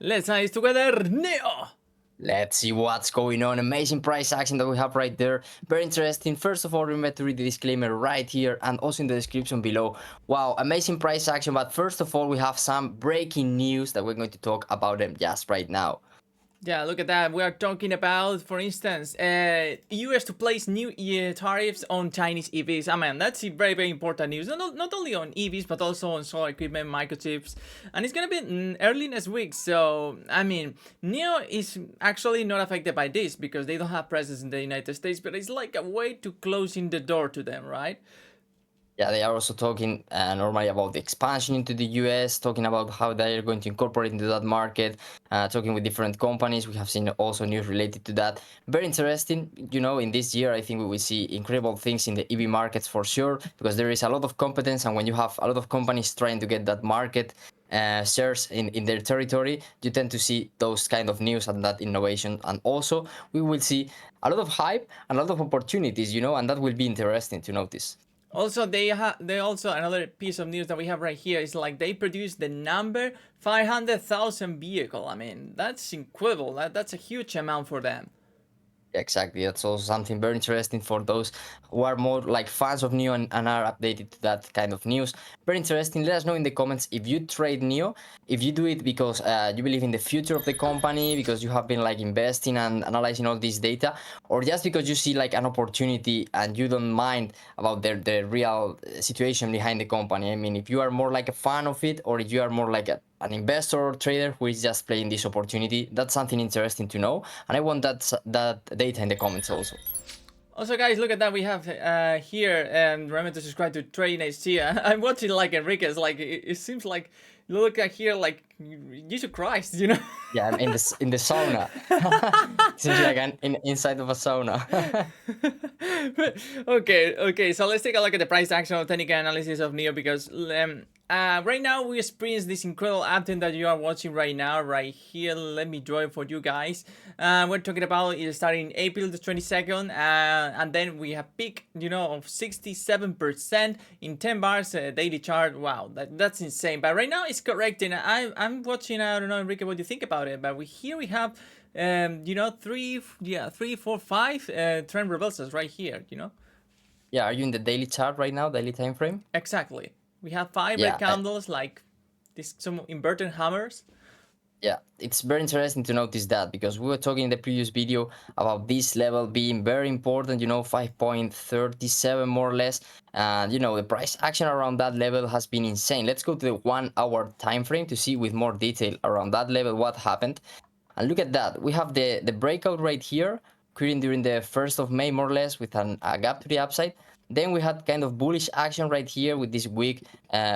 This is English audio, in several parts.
Let's analyze together, NIO! Let's see what's going on. Amazing price action that we have right there. Very interesting. First of all, remember to read the disclaimer right here and also in the description below. Wow, amazing price action. But first of all, we have some breaking news that we're going to talk about them just right now. Yeah, look at that. We are talking about, for instance, US to place new tariffs on Chinese EVs. I mean, that's very, very important news. Not only on EVs, but also on solar equipment, microchips. And it's going to be early next week. So, I mean, NIO is actually not affected by this because they don't have presence in the United States. But it's like a way to closing the door to them, right? Yeah, they are also talking normally about the expansion into the US, talking about how they are going to incorporate into that market, talking with different companies. We have seen also news related to that. Very interesting. You know, in this year, I think we will see incredible things in the EV markets for sure, because there is a lot of competence. And when you have a lot of companies trying to get that market shares in their territory, you tend to see those kind of news and that innovation. And also, we will see a lot of hype and a lot of opportunities, you know, and that will be interesting to notice. Also, they also another piece of news that we have right here is like they produced the number 500,000 vehicle. I mean, that's incredible. That's a huge amount for them. Exactly, that's also something very interesting for those who are more like fans of NIO and are updated to that kind of news. Very interesting. Let us know in the comments if you trade NIO, if you do it because you believe in the future of the company, because you have been like investing and analyzing all this data, or just because you see like an opportunity and you don't mind about the real situation behind the company. I mean, if you are more like a fan of it, or if you are more like an investor or trader who is just playing this opportunity, that's something interesting to know, and I want that data in the comments also. Also, guys, look at that. We have here, and remember to subscribe to Trading HT. I'm watching like Enriquez. Like it seems like look at here, like Jesus Christ, you know. Yeah, I'm in the sauna. Seems like inside of a sauna. Okay. So let's take a look at the price action of technical analysis of NIO because right now we experience this incredible uptrend that you are watching right now, right here. Let me draw it for you guys. We're talking about it starting April the 22nd, and then we have peak, you know, of 67% in 10 bars daily chart. Wow, that's insane. But right now it's correcting. I'm watching. I don't know, Enrique, what do you think about it? But here we have. You know, three, 4, 5 trend reversals right here, you know. Yeah, are you in the daily chart right now, daily time frame? Exactly. We have 5 red Yeah, candles, like this, some inverted hammers. yeah, it's very interesting to notice that, because we were talking in the previous video about this level being very important, you know, 5.37 more or less. And you know, the price action around that level has been insane. Let's go to the 1 hour time frame to see with more detail around that level what happened. And look at that, we have the breakout right here, creating during the 1st of May more or less, with a gap to the upside. Then we had kind of bullish action right here with this wick,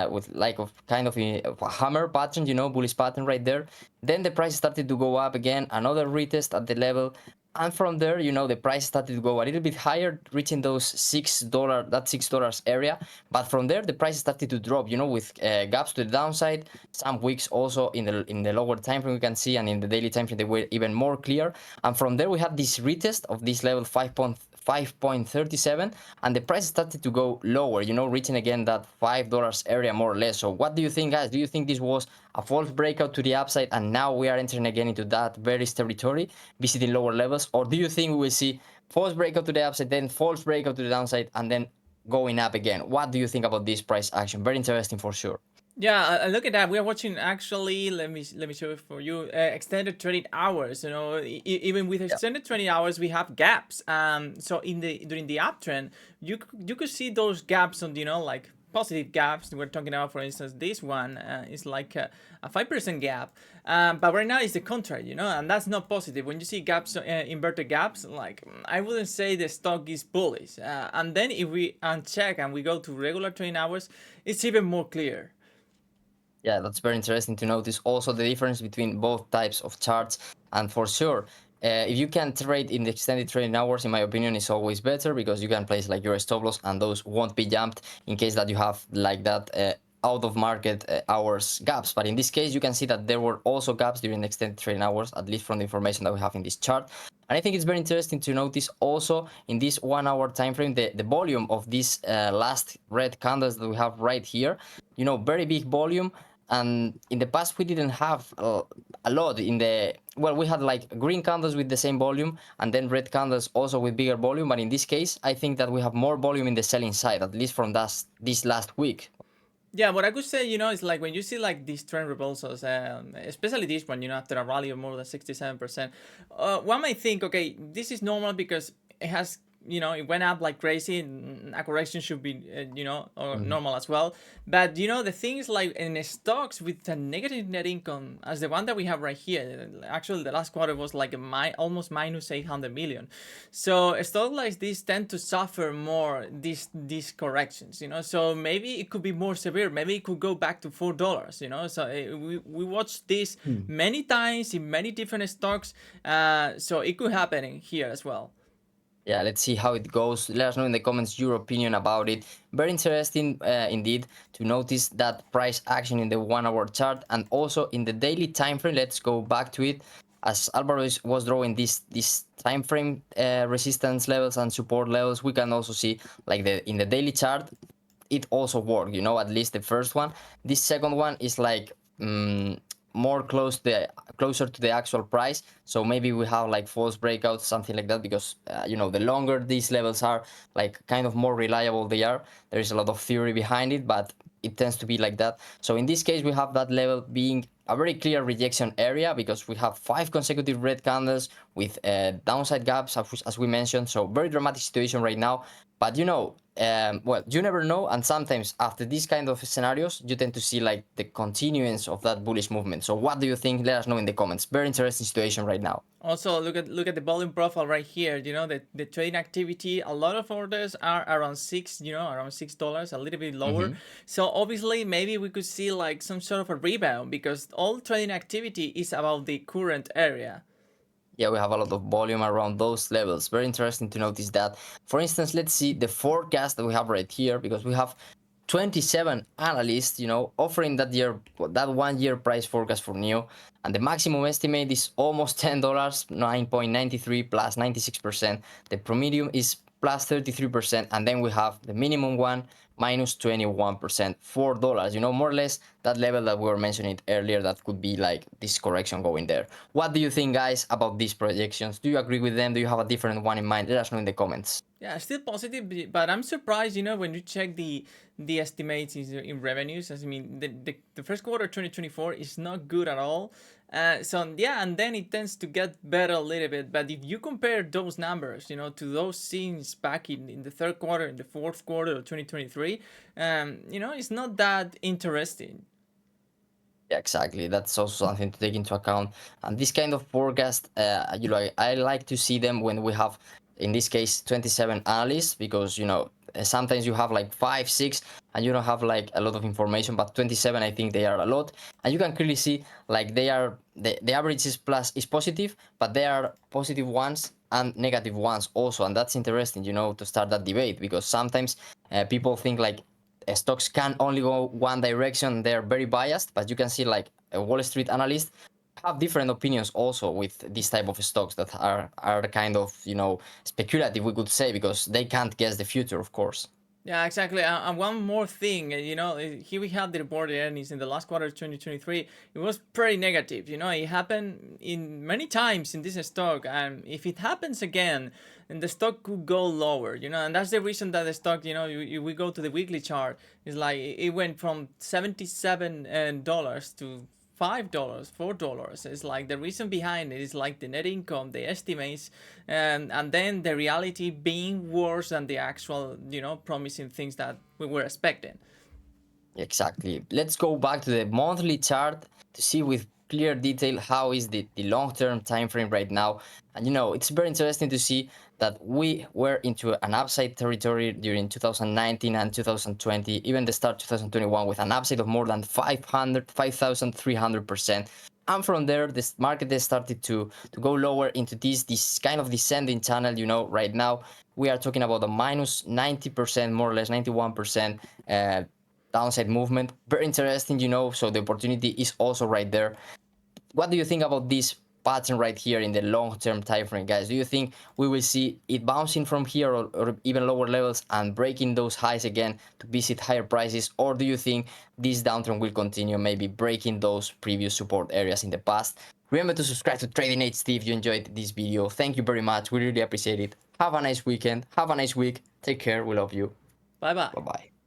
with like kind of a hammer pattern, you know, bullish pattern right there. Then the price started to go up again, another retest at the level, and from there, you know, the price started to go a little bit higher, reaching those $6, that $6 area. But from there, the price started to drop, you know, with gaps to the downside. Some wicks also in the lower time frame we can see, and in the daily time frame they were even more clear. And from there, we had this retest of this level 5.37, and the price started to go lower, you know, reaching again that $5 area more or less. So what do you think, guys? Do you think this was a false breakout to the upside, and now we are entering again into that bearish territory, visiting lower levels? Or do you think we will see false breakout to the upside, then false breakout to the downside, and then going up again? What do you think about this price action? Very interesting for sure. Yeah, look at that. We are watching actually. Let me show it for you. Extended trading hours. You know, even with Yeah. extended trading hours, we have gaps. So during the uptrend, you could see those gaps on, you know, like positive gaps. We're talking about, for instance, this one is like a 5% gap. But right now it's the contrary, you know, and that's not positive. When you see gaps, inverted gaps, like I wouldn't say the stock is bullish. And then if we uncheck and we go to regular trading hours, it's even more clear. Yeah, that's very interesting to notice also the difference between both types of charts. And for sure, if you can trade in the extended trading hours, in my opinion, is always better, because you can place like your stop loss and those won't be jumped in case that you have like that out of market hours gaps. But in this case, you can see that there were also gaps during the extended trading hours, at least from the information that we have in this chart. And I think it's very interesting to notice also in this 1 hour time frame the volume of these last red candles that we have right here. You know, very big volume. And in the past we didn't have a lot in the, well, we had like green candles with the same volume and then red candles also with bigger volume, but in this case I think that we have more volume in the selling side, at least from this last week. Yeah, what I could say, is like when you see like these trend reversals, especially this one, after a rally of more than 67%, one might think, okay, this is normal because it has, it went up like crazy, and a correction should be, or Mhm. normal as well. But, the things like in stocks with a negative net income, as the one that we have right here, actually the last quarter was like almost minus 800 million. So stocks like this tend to suffer more these corrections, So maybe it could be more severe. Maybe it could go back to $4, So we watched this Hmm. many times in many different stocks. So it could happen in here as well. Yeah, let's see how it goes. Let us know in the comments your opinion about it. Very interesting indeed to notice that price action in the 1 hour chart and also in the daily time frame. Let's go back to it. As Alvaro was drawing this time frame resistance levels and support levels, we can also see like in the daily chart it also worked, at least the first one. This second one is like more closer to the actual price, so maybe we have like false breakouts, something like that, because the longer these levels are, like kind of more reliable they are. There is a lot of theory behind it, but it tends to be like that. So in this case we have that level being a very clear rejection area because we have 5 consecutive red candles with downside gaps, as we mentioned. So very dramatic situation right now. But well, you never know, and sometimes after these kind of scenarios you tend to see like the continuance of that bullish movement. So what do you think? Let us know in the comments. Very interesting situation right now. Also, look at the volume profile right here. The trading activity. A lot of orders are around around $6, a little bit lower. Hmm. So obviously, maybe we could see like some sort of a rebound because all trading activity is about the current area. Yeah, we have a lot of volume around those levels. Very interesting to notice that. For instance, let's see the forecast that we have right here, because we have 27 analysts, offering that 1 year price forecast for NIO, and the maximum estimate is almost $10, 9.93 plus 96%. The premium is plus 33%, and then we have the minimum one minus 21%, $4. More or less that level that we were mentioning earlier, that could be like this correction going there. What do you think, guys, about these projections? Do you agree with them? Do you have a different one in mind? Let us know in the comments. Yeah, still positive, but I'm surprised, when you check the estimates in revenues. I mean, the first quarter 2024 is not good at all. So yeah, and then it tends to get better a little bit. But if you compare those numbers, to those scenes back in the third quarter, in the fourth quarter of 2023, it's not that interesting. Yeah, exactly. That's also something to take into account. And this kind of forecast, I like to see them when we have, in this case, 27 analysts, because sometimes you have like 5, 6, and you don't have like a lot of information. But 27, I think they are a lot, and you can clearly see like the average is positive, but there are positive ones and negative ones also, and that's interesting, to start that debate, because sometimes people think like stocks can only go one direction. They're very biased, but you can see like a Wall Street analyst have different opinions also with this type of stocks that are kind of speculative, we could say, because they can't guess the future, of course. Yeah, exactly. And one more thing, here we have the reported earnings in the last quarter of 2023. It was pretty negative. It happened in many times in this stock, and if it happens again, then the stock could go lower. And that's the reason that the stock, we go to the weekly chart, it's like it went from $77 to $5, $4. It's like the reason behind it is like the net income, the estimates, and then the reality being worse than the actual, promising things that we were expecting. Exactly. Let's go back to the monthly chart to see with clear detail how is the long-term time frame right now. And it's very interesting to see that we were into an upside territory during 2019 and 2020, even the start 2021, with an upside of more than 5,300%. And from there, this market has started to go lower into this kind of descending channel. Right now we are talking about a minus 90%, more or less 91%. Downside movement. Very interesting, so the opportunity is also right there. What do you think about this pattern right here in the long-term time frame, guys? Do you think we will see it bouncing from here, or even lower levels and breaking those highs again to visit higher prices? Or do you think this downtrend will continue, maybe breaking those previous support areas in the past? Remember to subscribe to Trading HD if you enjoyed this video. Thank you very much. We really appreciate it. Have a nice weekend. Have a nice week. Take care. We love you. Bye bye. Bye bye.